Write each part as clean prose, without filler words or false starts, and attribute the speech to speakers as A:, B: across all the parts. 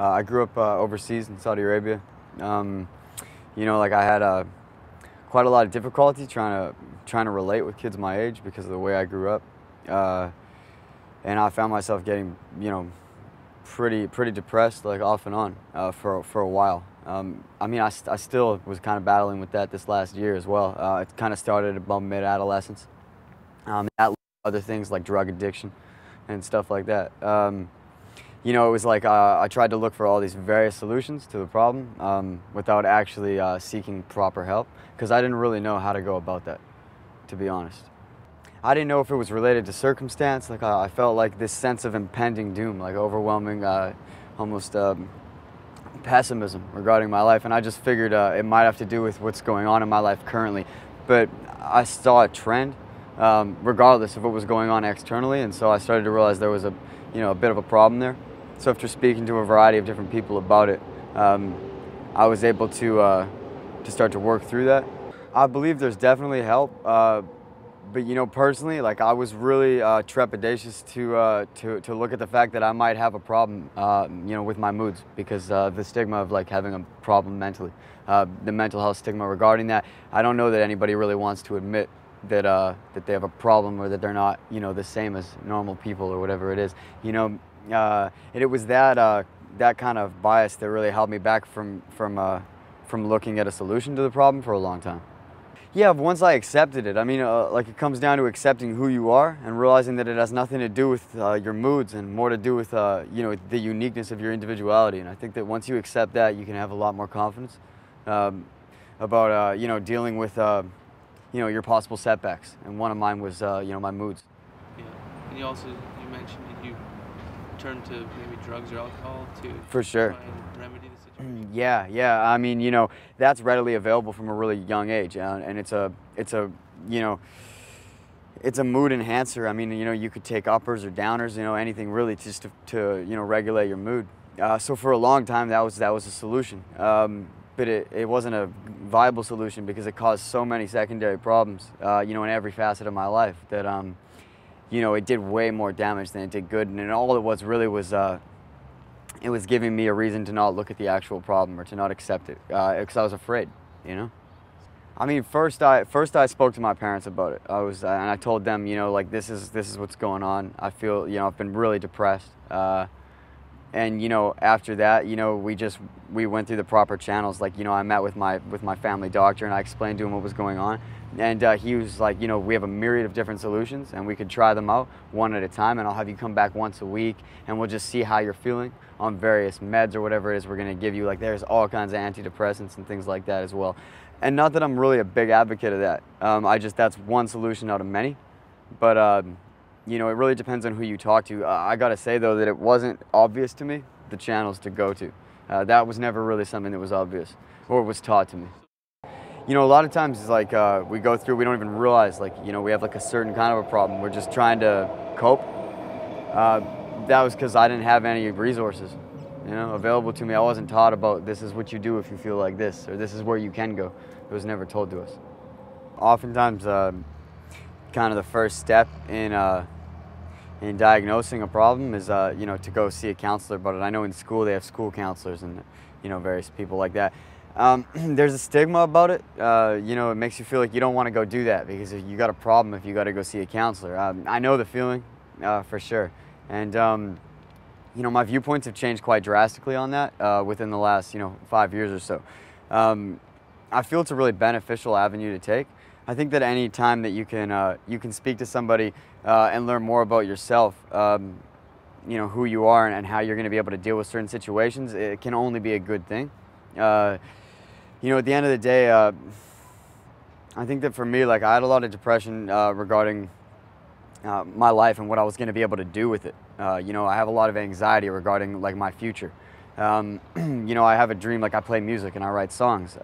A: I grew up overseas in Saudi Arabia. You know, like I had quite a lot of difficulty trying to relate with kids my age because of the way I grew up, and I found myself getting, you know, pretty depressed, like off and on, for a while. I mean, I still was kind of battling with that this last year as well. It kind of started about mid-adolescence. That led to other things like drug addiction and stuff like that. You know, it was like I tried to look for all these various solutions to the problem without actually seeking proper help, because I didn't really know how to go about that, to be honest. I didn't know if it was related to circumstance. Like I felt like this sense of impending doom, like overwhelming, almost pessimism regarding my life, and I just figured it might have to do with what's going on in my life currently. But I saw a trend, regardless of what was going on externally, and so I started to realize there was a bit of a problem there. So after speaking to a variety of different people about it, I was able to start to work through that. I believe there's definitely help, but you know, personally, like I was really trepidatious to look at the fact that I might have a problem, you know, with my moods, because the stigma of like having a problem mentally, the mental health stigma regarding that. I don't know that anybody really wants to admit that that they have a problem, or that they're not, you know, the same as normal people or whatever it is, you know. And it was that that kind of bias that really held me back from looking at a solution to the problem for a long time. Yeah, once I accepted it, I mean, like it comes down to accepting who you are and realizing that it has nothing to do with your moods, and more to do with you know, the uniqueness of your individuality. And I think that once you accept that, you can have a lot more confidence about you know, dealing with you know, your possible setbacks. And one of mine was you know, my moods.
B: Yeah, and you mentioned that you turned to maybe drugs or alcohol to
A: For sure.
B: try and remedy the situation.
A: Yeah. I mean, you know, that's readily available from a really young age, and it's a you know, it's a mood enhancer. I mean, you know, you could take uppers or downers, you know, anything really just to you know, regulate your mood. So for a long time, that was a solution, but it wasn't a viable solution because it caused so many secondary problems, you know, in every facet of my life that you know, it did way more damage than it did good, and all it was really was it was giving me a reason to not look at the actual problem or to not accept it, because I was afraid, you know. I mean, first I spoke to my parents about it. And I told them, you know, like this is what's going on. I feel, you know, I've been really depressed, and you know, after that, you know, we went through the proper channels. Like, you know, I met with my family doctor, and I explained to him what was going on, and he was like, you know, we have a myriad of different solutions, and we could try them out one at a time, and I'll have you come back once a week, and we'll just see how you're feeling on various meds or whatever it is we're gonna give you. Like, there's all kinds of antidepressants and things like that as well. And not that I'm really a big advocate of that. That's one solution out of many, but you know, it really depends on who you talk to. I gotta say though that it wasn't obvious to me the channels to go to. That was never really something that was obvious or was taught to me. You know, a lot of times it's like we go through, we don't even realize, like, you know, we have like a certain kind of a problem. We're just trying to cope. That was because I didn't have any resources, you know, available to me. I wasn't taught about this is what you do if you feel like this, or this is where you can go. It was never told to us. Oftentimes, kind of the first step in diagnosing a problem is, you know, to go see a counselor about it. I know in school they have school counselors and, you know, various people like that. There's a stigma about it. You know, it makes you feel like you don't want to go do that because you got a problem if you got to go see a counselor. I know the feeling, for sure. And, you know, my viewpoints have changed quite drastically on that within the last, you know, 5 years or so. I feel it's a really beneficial avenue to take. I think that any time that you can speak to somebody and learn more about yourself, you know, who you are and how you're going to be able to deal with certain situations, it can only be a good thing. You know, at the end of the day, I think that for me, like, I had a lot of depression regarding my life and what I was going to be able to do with it. You know, I have a lot of anxiety regarding like my future. You know, I have a dream, like I play music and I write songs.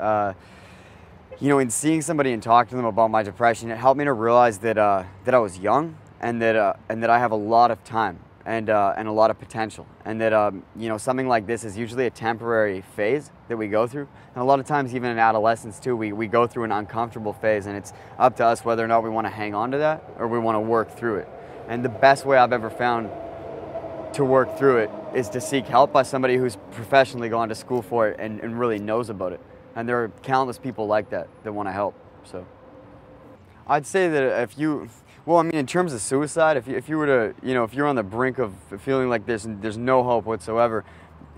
A: You know, in seeing somebody and talking to them about my depression, it helped me to realize that that I was young and that I have a lot of time and a lot of potential, and that you know, something like this is usually a temporary phase that we go through, and a lot of times even in adolescence too, we go through an uncomfortable phase, and it's up to us whether or not we want to hang on to that or we want to work through it. And the best way I've ever found to work through it is to seek help by somebody who's professionally gone to school for it and really knows about it. And there are countless people like that that want to help. So I'd say that if you, well, I mean, in terms of suicide, if you were to, you know, if you're on the brink of feeling like there's no hope whatsoever,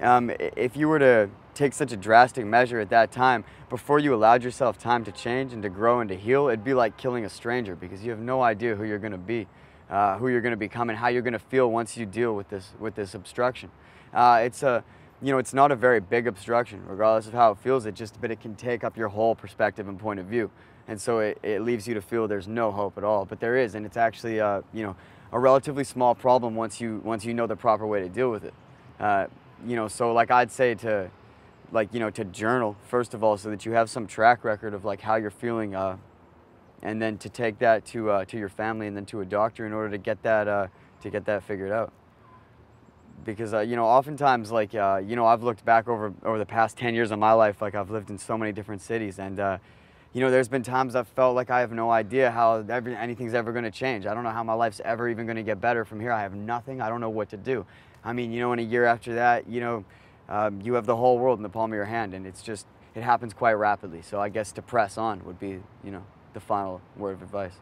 A: if you were to take such a drastic measure at that time, before you allowed yourself time to change and to grow and to heal, it'd be like killing a stranger, because you have no idea who you're going to be, who you're going to become, and how you're going to feel once you deal with this obstruction. It's a, you know, it's not a very big obstruction, regardless of how it feels. But it can take up your whole perspective and point of view, and so it leaves you to feel there's no hope at all. But there is, and it's actually, you know, a relatively small problem once you know the proper way to deal with it. You know, so like I'd say to, like, you know, to journal first of all, so that you have some track record of like how you're feeling, and then to take that to your family and then to a doctor in order to get that figured out. Because you know, oftentimes, like, you know, I've looked back over the past 10 years of my life, like I've lived in so many different cities, and you know, there's been times I've felt like I have no idea how anything's ever going to change. I don't know how my life's ever even going to get better from here. I have nothing. I don't know what to do. I mean, you know, in a year after that, you know, you have the whole world in the palm of your hand, and it's just, it happens quite rapidly. So I guess to press on would be, you know, the final word of advice.